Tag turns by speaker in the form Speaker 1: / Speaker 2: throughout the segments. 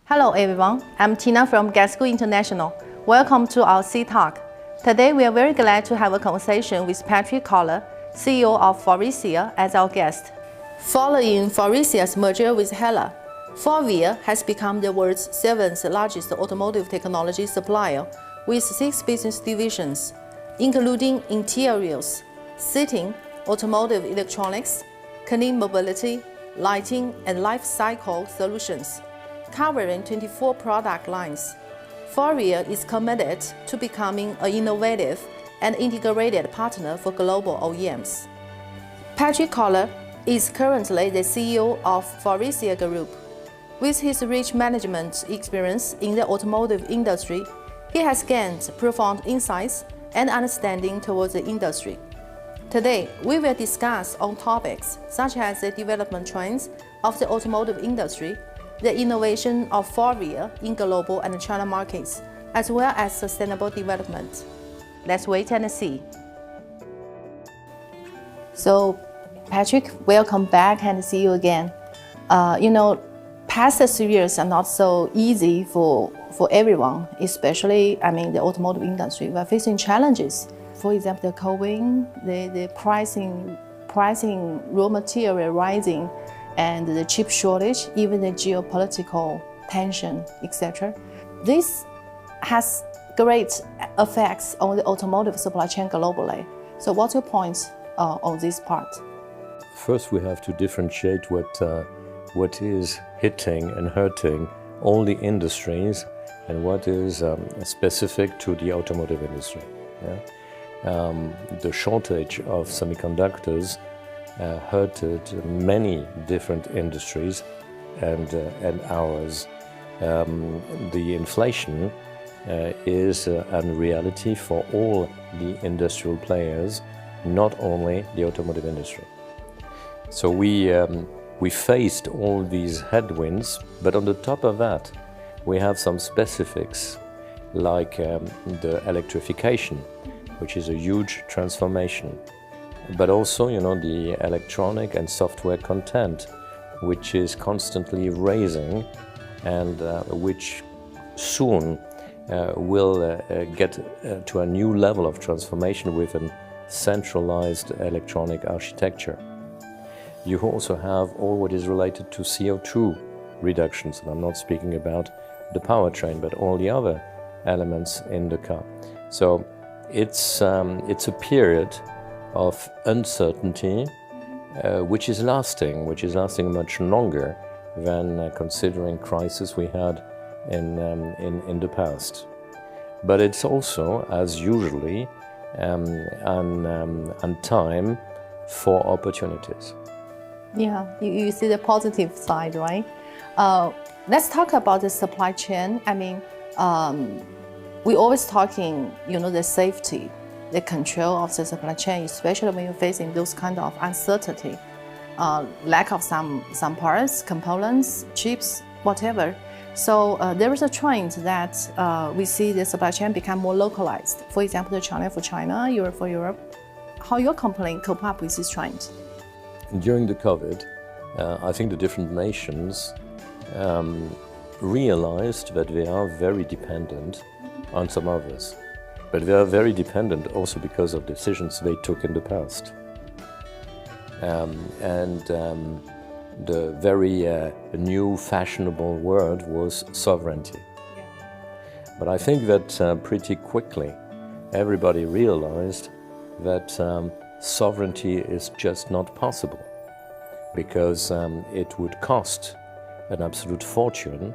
Speaker 1: Hello everyone, I'm Tina from CTalk-Gasgoo International. Welcome to our CTalk. Today we are very glad to have a conversation with Patrick KOLLER, CEO of FORVIA, as our guest. Following FORVIA's merger with HELLA, FORVIA has become the world's 7th largest automotive technology supplier with 6 business divisions, including interiors, seating, automotive electronics, clean mobility, lighting, and life cycle solutions, covering 24 product lines. FORVIA is committed to becoming an innovative and integrated partner for global OEMs. Patrick KOLLER is currently the CEO of FORVIA Group. With his rich management experience in the automotive industry, he has gained profound insights and understanding towards the industry. Today, we will discuss on topics such as the development trends of the automotive industry, the innovation of FORVIA in global and China markets, as well as sustainable development. Let's wait and see. So, Patrick, welcome back and see you again. Past 3 years are not so easy for everyone, especially, the automotive industry. We are facing challenges. For example, the COVID, the pricing raw material rising, and the chip shortage, even the geopolitical tension, etc. This has great effects on the automotive supply chain globally. So what's your point on this part?
Speaker 2: First, we have to differentiate what is hitting and hurting all the industries and what is specific to the automotive industry. Yeah? The shortage of semiconductors hurted many different industries and ours. The inflation is a reality for all the industrial players, not only the automotive industry. So we faced all these headwinds, but on the top of that, we have some specifics like the electrification, which is a huge transformation. But also, the electronic and software content, which is constantly raising and which soon will get to a new level of transformation with a centralized electronic architecture. You also have all what is related to CO2 reductions, and I'm not speaking about the powertrain, but all the other elements in the car. So it's a period of uncertainty which is lasting much longer than considering crisis we had in the past. But it's also, as usually, a time for opportunities.
Speaker 1: Yeah, you see the positive side, right? Let's talk about the supply chain. We always talking, the safety, the control of the supply chain, especially when you're facing those kind of uncertainty, lack of some parts, components, chips, whatever. So there is a trend that we see the supply chain become more localized. For example, China for China, Europe for Europe. How your company cope up with this trend?
Speaker 2: During the COVID, I think the different nations realized that they are very dependent on some others. But they are very dependent also because of decisions they took in the past. The very new fashionable word was sovereignty. Yeah. But I think that pretty quickly everybody realized that sovereignty is just not possible, because it would cost an absolute fortune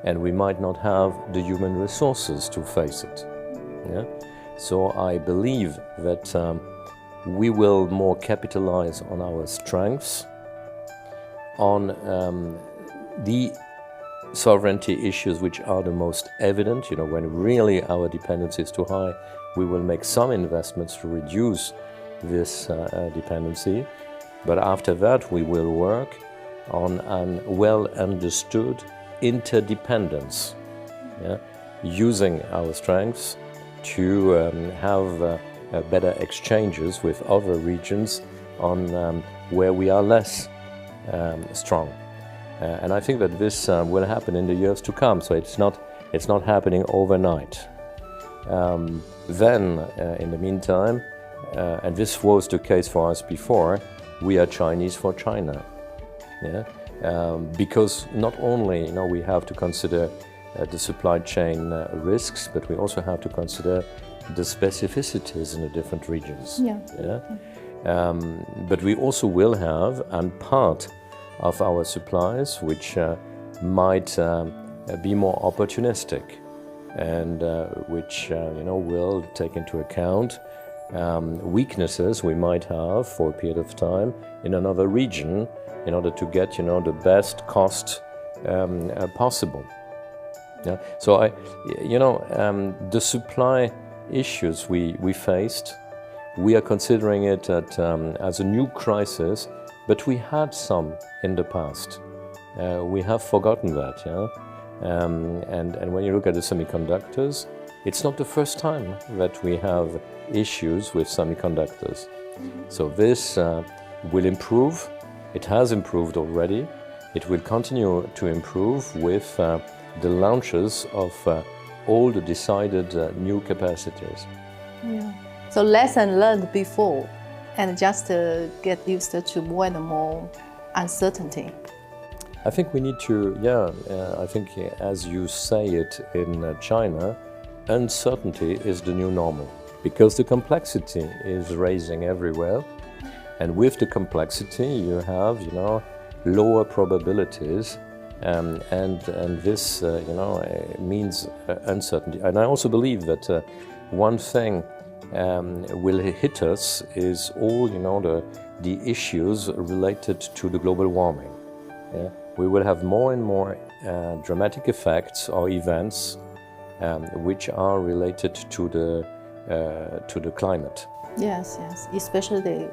Speaker 2: and we might not have the human resources to face it. Yeah? So I believe that we will more capitalize on our strengths, on the sovereignty issues which are the most evident. When really our dependency is too high, we will make some investments to reduce this dependency. But after that, we will work on a well-understood interdependence, yeah? Using our strengths to have better exchanges with other regions on where we are less strong. And I think that this will happen in the years to come, so it's not happening overnight. Then, in the meantime, and this was the case for us before, we are Chinese for China. Yeah? Because not only we have to consider the supply chain risks, but we also have to consider the specificities in the different regions.
Speaker 1: Yeah.
Speaker 2: Yeah? But we also will have, and part of our supplies, which might be more opportunistic, and which will take into account weaknesses we might have for a period of time in another region in order to get the best cost possible. Yeah? So the supply issues we faced, we are considering it as a new crisis, but we had some in the past. We have forgotten that. Yeah? And when you look at the semiconductors, it's not the first time that we have issues with semiconductors. So this will improve. It has improved already. It will continue to improve with the launches of all the decided new capacities.
Speaker 1: Yeah. So lesson learned before, and just get used to more and more uncertainty.
Speaker 2: I think we need to, I think as you say it in China, uncertainty is the new normal, because the complexity is rising everywhere, and with the complexity you have, lower probabilities, and this, means uncertainty. And I also believe that one thing will hit us is all, the issues related to the global warming. Yeah? We will have more and more dramatic effects or events which are related to the climate.
Speaker 1: Yes. Especially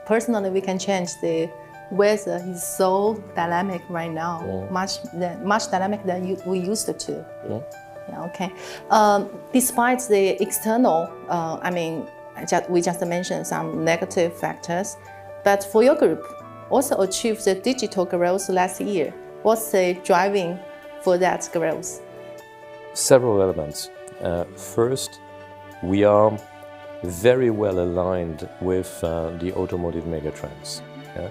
Speaker 1: personally, we can change the weather. Is so dynamic right now, much dynamic than we used to. Yeah, okay. Despite the external, we just mentioned some negative factors, but for your group, also achieved the digital growth last year. What's the driving for that growth?
Speaker 2: Several elements. First, we are very well aligned with the automotive megatrends. Yeah?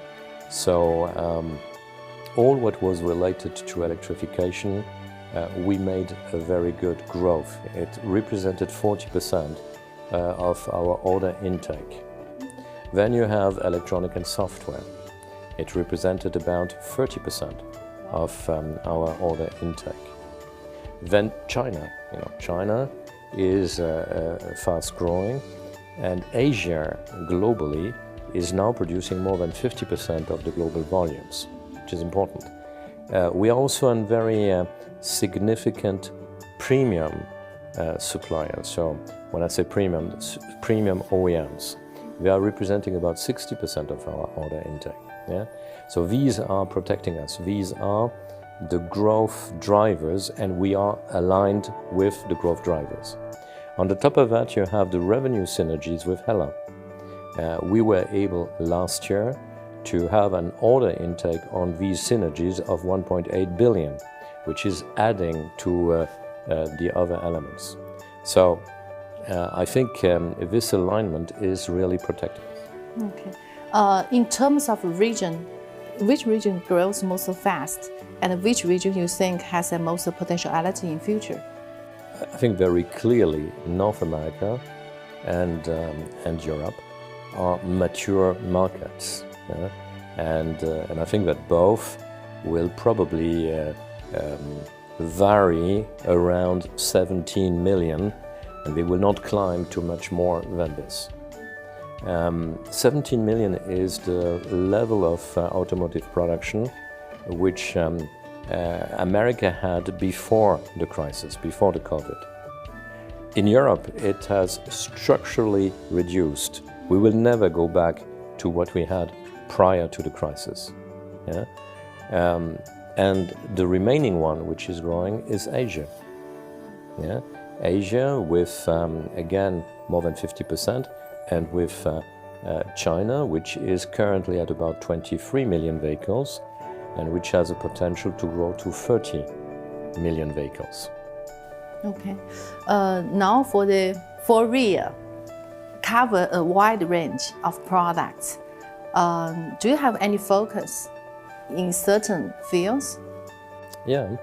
Speaker 2: So all what was related to electrification, we made a very good growth. It represented 40% of our order intake. Then you have electronic and software. It represented about 30% of our order intake. Then China. China is fast growing, and Asia globally is now producing more than 50% of the global volumes, which is important. We are also a very significant premium supplier. So when I say premium, it's premium OEMs. They are representing about 60% of our order intake. Yeah? So these are protecting us. These are the growth drivers, and we are aligned with the growth drivers. On the top of that, you have the revenue synergies with HELLA. We were able last year to have an order intake on these synergies of 1.8 billion, which is adding to the other elements. So I think this alignment is really protecting us.
Speaker 1: Okay. In terms of region, which region grows most fast, and which region you think has the most potentiality in future?
Speaker 2: I think very clearly North America and Europe are mature markets, and I think that both will probably vary around 17 million, and they will not climb to much more than this. 17 million is the level of automotive production which America had before the crisis, before the COVID. In Europe, it has structurally reduced. We will never go back to what we had prior to the crisis. Yeah? And the remaining one, which is growing, is Asia. Yeah? Asia with, again, more than 50%, and with China, which is currently at about 23 million vehicles, and which has a potential to grow to 30 million vehicles.
Speaker 1: Okay. Now for the FORVIA, cover a wide range of products. Do you have any focus in certain fields?
Speaker 2: Yeah.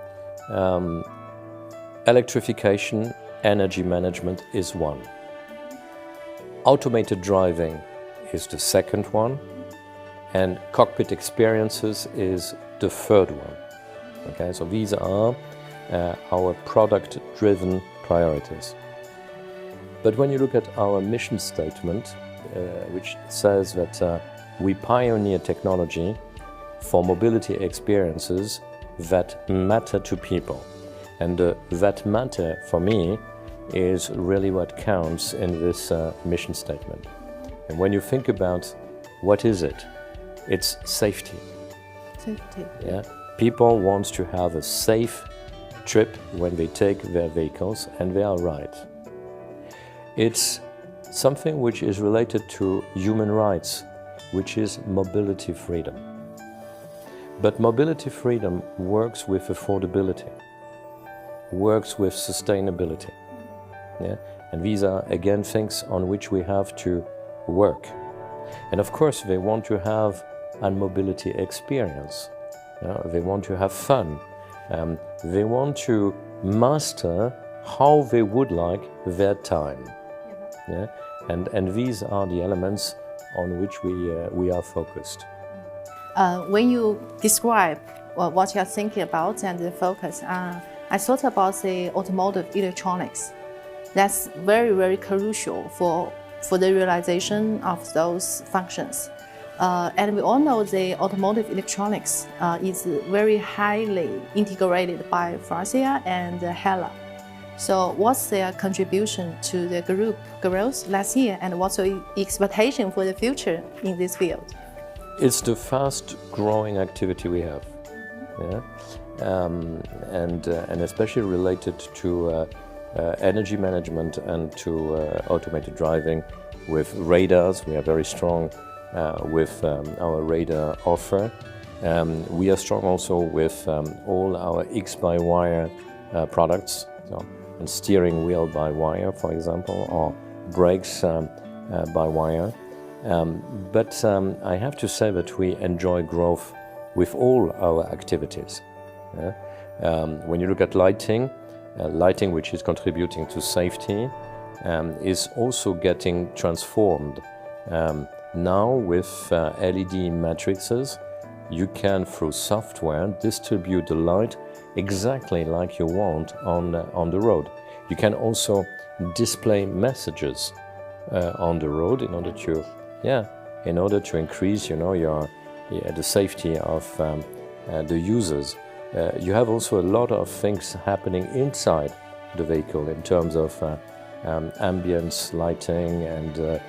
Speaker 2: Electrification, energy management is one. Automated driving is the second one, and cockpit experiences is the third one. Okay, so these are our product-driven priorities. But when you look at our mission statement, which says that we pioneer technology for mobility experiences that matter to people. And that matter, for me, is really what counts in this mission statement. And when you think about what is it, it's safety.
Speaker 1: Safety.
Speaker 2: Yeah? People want to have a safe trip when they take their vehicles, and they are right. It's something which is related to human rights, which is mobility freedom. But mobility freedom works with affordability, works with sustainability. Yeah? And these are, again, things on which we have to work. And of course, they want to have a mobility experience. They want to have fun. They want to master how they would like their time. Yeah? And these are the elements on which we are focused.
Speaker 1: When you describe what you're thinking about and the focus, I thought about the automotive electronics. That's very, very crucial for the realization of those functions. And we all know the automotive electronics is very highly integrated by FORVIA and KOLLER. So what's their contribution to the group growth last year, and what's your expectation for the future in this field?
Speaker 2: It's the fast growing activity we have. Yeah? And especially related to energy management and to automated driving with radars. We are very strong with our radar offer. We are strong also with all our X-by-wire products, so, and steering wheel by wire, for example, or brakes by wire. But I have to say that we enjoy growth with all our activities. When you look at lighting, lighting which is contributing to safety is also getting transformed. Now with LED matrices, you can, through software, distribute the light exactly like you want on the road. You can also display messages on the road in order to increase, the safety of the users. You have also a lot of things happening inside the vehicle in terms of ambience lighting and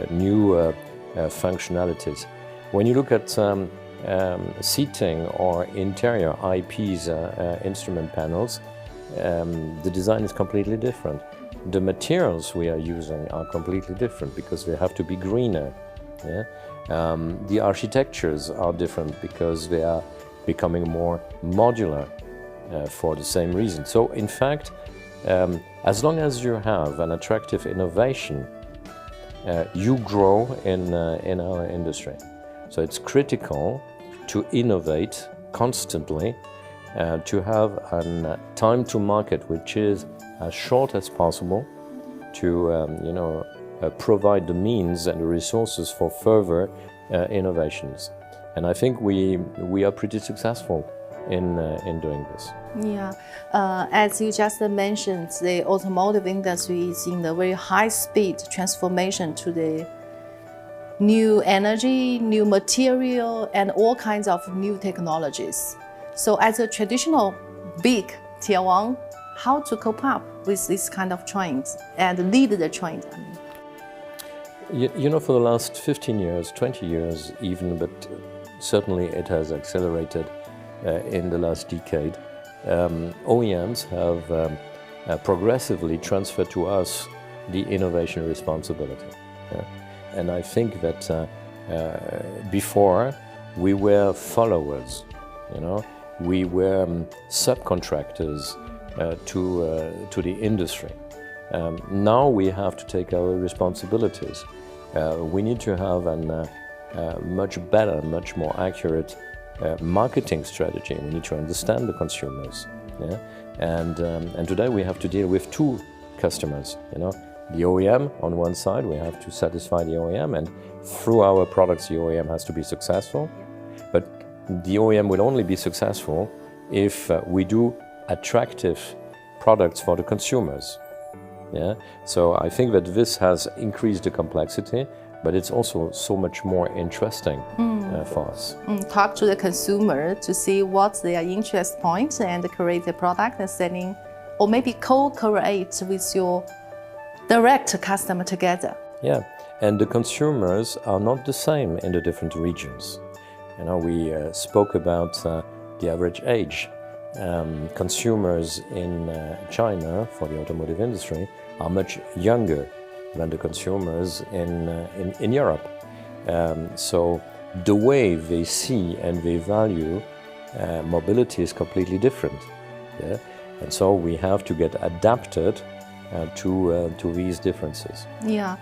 Speaker 2: new functionalities. When you look at seating or interior IPs, instrument panels, the design is completely different. The materials we are using are completely different because they have to be greener. Yeah? The architectures are different because they are becoming more modular for the same reason. So in fact, as long as you have an attractive innovation, you grow in our industry. So it's critical to innovate constantly, to have a time to market which is as short as possible, to provide the means and the resources for further innovations. And I think we are pretty successful in doing this.
Speaker 1: Yeah, as you just mentioned, the automotive industry is in a very high-speed transformation to the new energy, new material, and all kinds of new technologies. So as a traditional big Tier 1, how to cope up with this kind of trends and lead the trend?
Speaker 2: For the last 15 years, 20 years even, but certainly it has accelerated in the last decade. OEMs have progressively transferred to us the innovation responsibility. And I think that before we were followers You know, we were subcontractors to the industry. Now we have to take our responsibilities. We need to have a much better, much more accurate marketing strategy. We need to understand the consumers. Yeah? And today we have to deal with two customers. You know, the OEM on one side, we have to satisfy the OEM, and through our products the OEM has to be successful. But the OEM will only be successful if we do attractive products for the consumers. Yeah? So I think that this has increased the complexity, but it's also so much more interesting for us.
Speaker 1: Talk to the consumer to see what's their interest point and create the product and selling, or maybe co-create with your direct customer together.
Speaker 2: Yeah, and the consumers are not the same in the different regions. You know, we spoke about the average age. Consumers in China for the automotive industry are much younger than the consumers in Europe. So the way they see and they value mobility is completely different. Yeah? And so we have to get adapted to these differences.
Speaker 1: Yeah,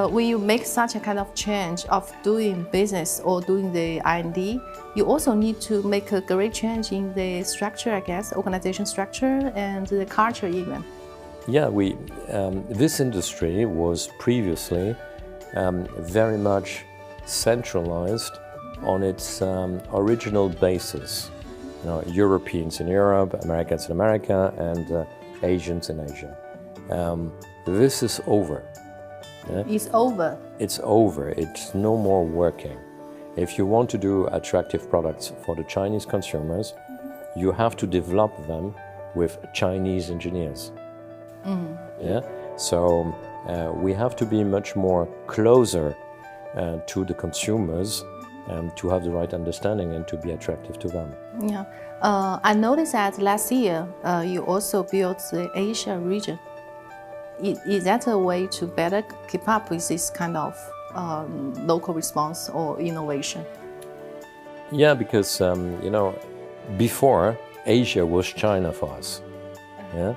Speaker 1: when you make such a kind of change of doing business or doing the R&D, you also need to make a great change in the structure, I guess, organization structure and the culture even.
Speaker 2: Yeah, this industry was previously very much centralized on its original basis. You know, Europeans in Europe, Americans in America, and Asians in Asia. This is over. Yeah?
Speaker 1: It's over.
Speaker 2: It's over. It's no more working. If you want to do attractive products for the Chinese consumers, you have to develop them with Chinese engineers. Yeah? So we have to be much more closer to the consumers to have the right understanding and to be attractive to them.
Speaker 1: Yeah, I noticed that last year you also built the Asia region. Is that a way to better keep up with this kind of local response or innovation?
Speaker 2: Yeah, because you know, before Asia was China for us. Yeah.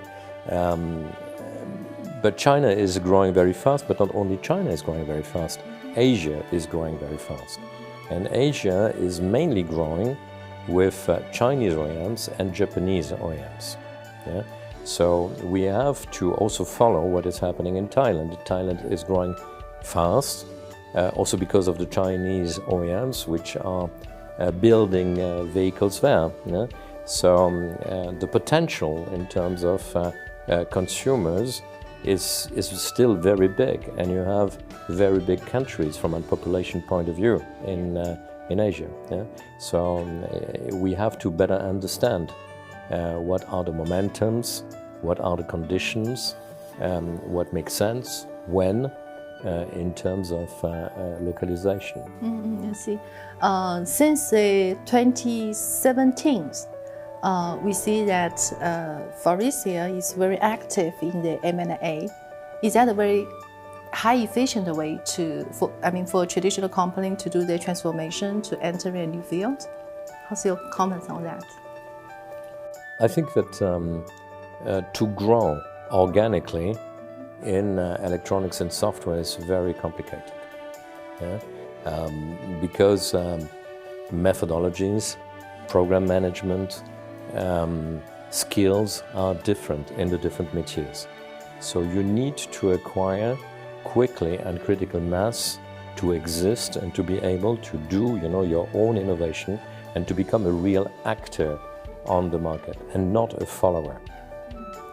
Speaker 2: But China is growing very fast, but not only China is growing very fast, Asia is growing very fast. And Asia is mainly growing with Chinese OEMs and Japanese OEMs. Yeah? So we have to also follow what is happening in Thailand. Thailand is growing fast, also because of the Chinese OEMs, which are building vehicles there. Yeah? So the potential in terms of consumers is still very big, and you have very big countries from a population point of view in Asia. Yeah? So we have to better understand what are the momentums, what are the conditions, what makes sense, when, in terms of localization.
Speaker 1: I see. Since 2017, we see that FORVIA is very active in the M&A. Is that a very high efficient way for a traditional company to do their transformation to enter a new field? What's your comments on that?
Speaker 2: I think that to grow organically in electronics and software is very complicated. Yeah? Because methodologies, program management, skills are different in the different métiers. So you need to acquire quickly and critical mass to exist and to be able to do, you know, your own innovation and to become a real actor on the market and not a follower.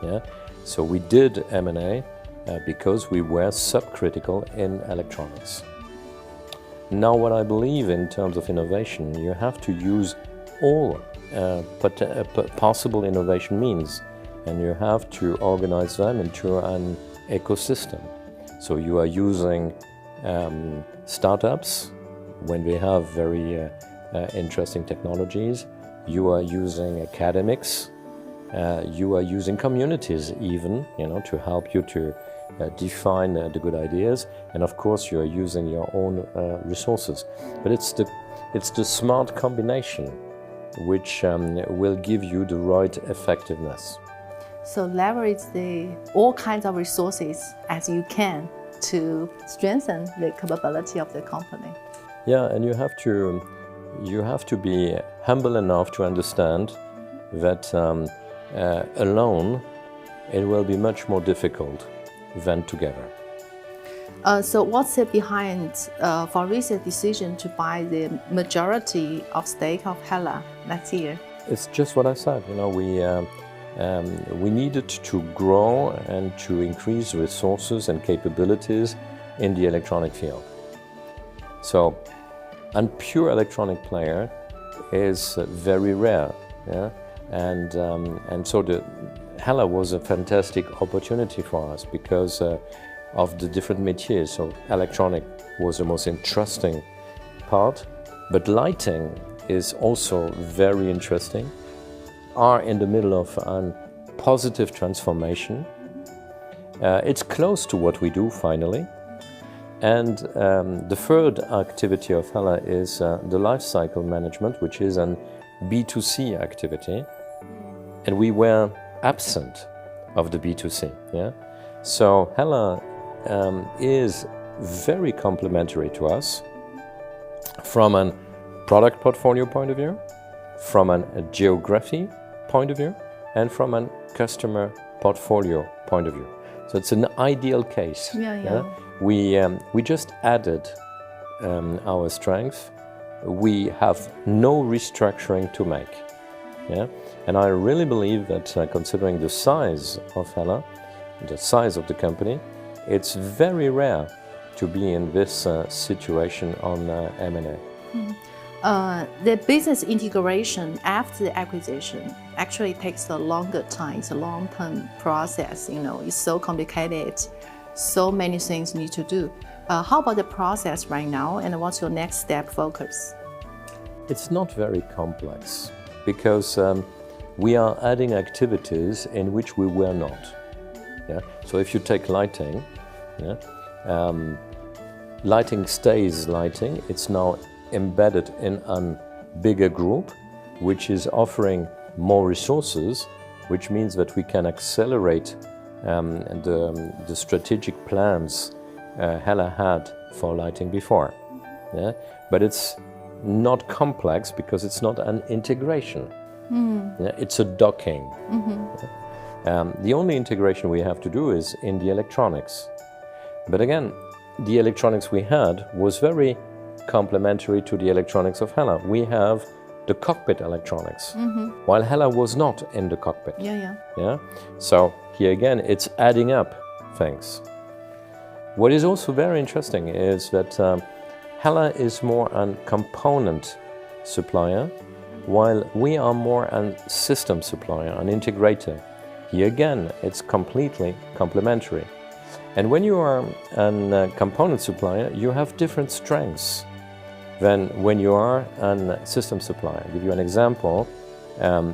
Speaker 2: Yeah? So we did M&A because we were subcritical in electronics. Now what I believe in terms of innovation, you have to use all possible innovation means, and you have to organize them into an ecosystem. So you are using startups when we have very interesting technologies. You are using academics. You are using communities even, you know, to help you to define the good ideas. And of course, you are using your own resources. But it's the smart combination which will give you the right effectiveness.
Speaker 1: So leverage all kinds of resources as you can to strengthen the capability of the company.
Speaker 2: Yeah, and you have to be humble enough to understand that alone it will be much more difficult than together.
Speaker 1: So what's it behind FORVIA's decision to buy the majority of stake of HELLA last year?
Speaker 2: It's just what I said. You know, we needed to grow and to increase resources and capabilities in the electronic field. So, a pure electronic player is very rare, yeah? And so the HELLA was a fantastic opportunity for us because of the different métiers. So electronic was the most interesting part, but lighting is also very interesting. Are in the middle of a positive transformation. It's close to what we do finally. And the third activity of HELLA is the life cycle management, which is an B2C activity. And we were absent of the B2C. Yeah? So HELLA is very complementary to us from a product portfolio point of view, from a geography point of view, and from a customer portfolio point of view. So it's an ideal case.
Speaker 1: Yeah.
Speaker 2: We just added our strength. We have no restructuring to make. Yeah? And I really believe that considering the size of HELLA, the size of the company, it's very rare to be in this situation on M&A.
Speaker 1: The business integration after the acquisition actually takes a longer time. It's a long-term process. You know, it's so complicated. So many things need to do. How about the process right now, and what's your next step focus?
Speaker 2: It's not very complex because we are adding activities in which we were not. Yeah? So if you take lighting, yeah, lighting stays lighting. It's now embedded in a bigger group, which is offering more resources, which means that we can accelerate the strategic plans HELLA had for lighting before. Yeah? But it's not complex because it's not an integration. Yeah? It's a docking. The only integration we have to do is in the electronics. But again, the electronics we had was very complementary to the electronics of HELLA. We have the cockpit electronics, while HELLA was not in the cockpit. Yeah? So here again, it's adding up things. What is also very interesting is that HELLA is more a component supplier, while we are more a system supplier, an integrator. Here again, it's completely complementary. And when you are a component supplier, you have different strengths than when you are a system supplier. I'll give you an example.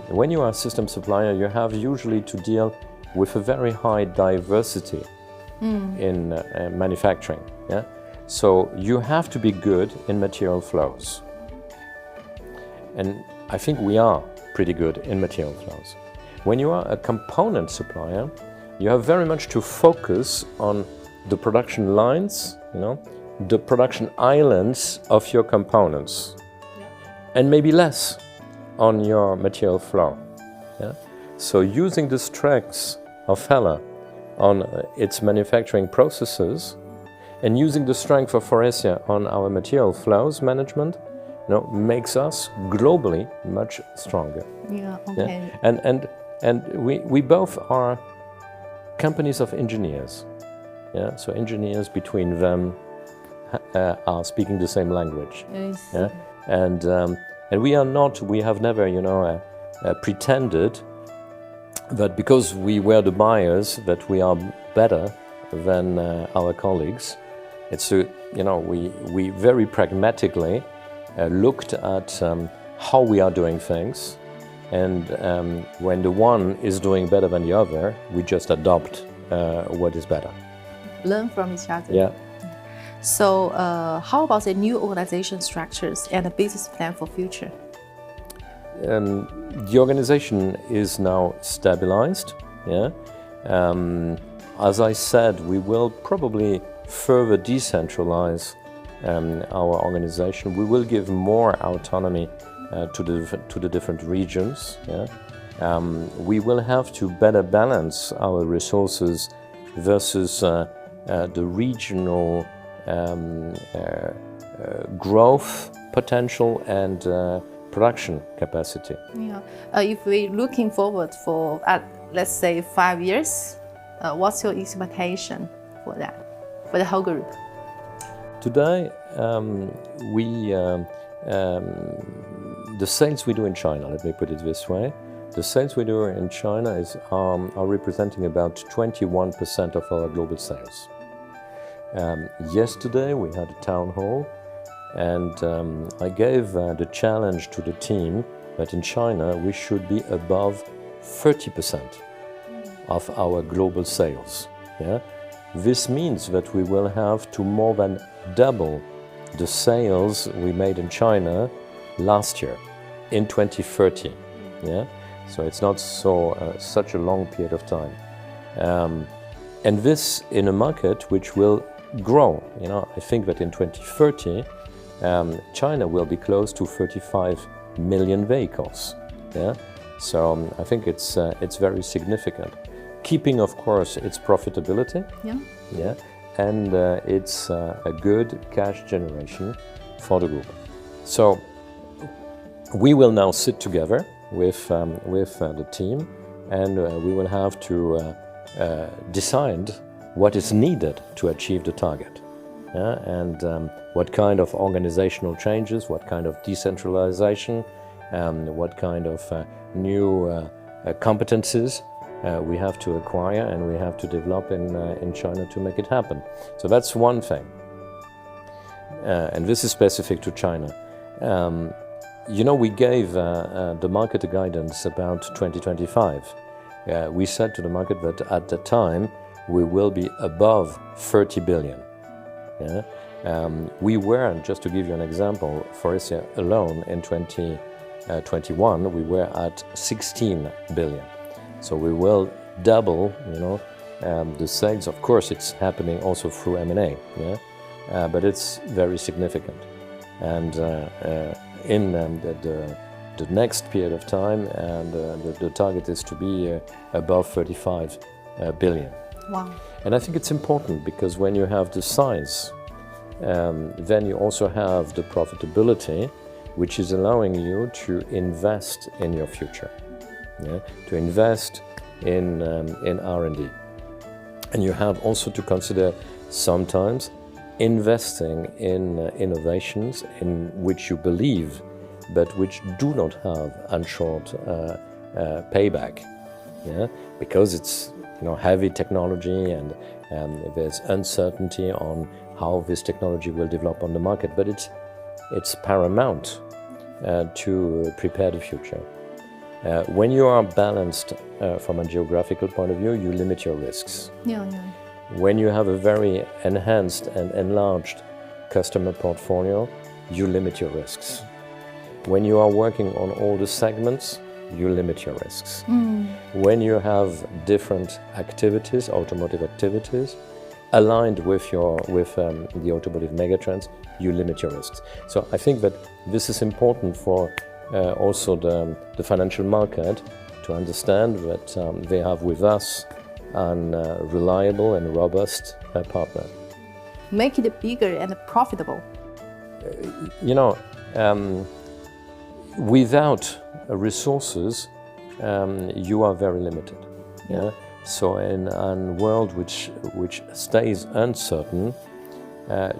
Speaker 2: When you are a system supplier, you have usually to deal with a very high diversity in manufacturing. Yeah? So you have to be good in material flows. And I think we are pretty good in material flows. When you are a component supplier, you have very much to focus on the production lines, you know, the production islands of your components, and maybe less on your material flow. Yeah? So using the strengths of HELLA on its manufacturing processes and using the strength of FORVIA on our material flows management, you know, makes us globally much stronger.
Speaker 1: Yeah, okay.
Speaker 2: Yeah? And we both are companies of engineers. Yeah? So engineers between them are speaking the same language.
Speaker 1: Yes.
Speaker 2: Yeah? And we have never, you know, pretended that because we were the buyers that we are better than our colleagues. It's, you know, we very pragmatically looked at how we are doing things, and when the one is doing better than the other, we just adopt what is better.
Speaker 1: Learn from each other.
Speaker 2: Yeah.
Speaker 1: So how about the new organization structures and the business plan for future?
Speaker 2: the organization is now stabilized. Yeah. As I said, we will probably further decentralize our organization. We will give more autonomy to the different regions. Yeah? We will have to better balance our resources versus the regional growth potential and production capacity.
Speaker 1: Yeah. If we're looking forward for, let's say, 5 years, what's your expectation for that, for the whole group?
Speaker 2: Today, the sales we do in China, let me put it this way, the sales we do in China are representing about 21% of our global sales. Yesterday we had a town hall, and I gave the challenge to the team that in China we should be above 30% of our global sales. Yeah? This means that we will have to more than double the sales we made in China last year, in 2030. Yeah? So it's not such a long period of time. And this in a market which will grow. You know, I think that in 2030, China will be close to 35 million vehicles. Yeah? So I think it's very significant. Keeping, of course, its profitability. Yeah. Yeah. And it's a good cash generation for the group. So we will now sit together with the team, and we will have to decide what is needed to achieve the target. Yeah? And what kind of organizational changes, what kind of decentralization, what kind of new competencies we have to acquire and we have to develop in China to make it happen. So that's one thing. And this is specific to China. You know, we gave the market a guidance about 2025. We said to the market that at the time we will be above 30 billion. Yeah? We were, just to give you an example, FORVIA alone in 2021, we were at 16 billion. So we will double, you know, the sales. Of course, it's happening also through M&A, yeah? But it's very significant. And in the next period of time, and the target is to be above 35 billion.
Speaker 1: Wow.
Speaker 2: And I think it's important because when you have the size, then you also have the profitability, which is allowing you to invest in your future. Yeah, to invest in R&D. And you have also to consider sometimes investing in innovations in which you believe, but which do not have a short payback. Yeah? Because it's, you know, heavy technology, and there's uncertainty on how this technology will develop on the market, but it's paramount to prepare the future. When you are balanced from a geographical point of view, you limit your risks.
Speaker 1: Yeah, yeah.
Speaker 2: When you have a very enhanced and enlarged customer portfolio, you limit your risks. When you are working on all the segments, you limit your risks. When you have different activities, automotive activities, aligned with the automotive megatrends, you limit your risks. So I think that this is important for also the financial market to understand that they have with us a reliable and robust partner.
Speaker 1: Make it bigger and profitable.
Speaker 2: You know, without resources, you are very limited. Yeah? So in a world which stays uncertain,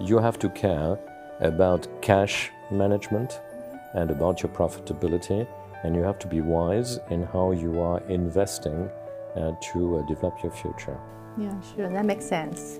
Speaker 2: you have to care about cash management and about your profitability, and you have to be wise in how you are investing to develop your future.
Speaker 1: Yeah, sure, that makes sense.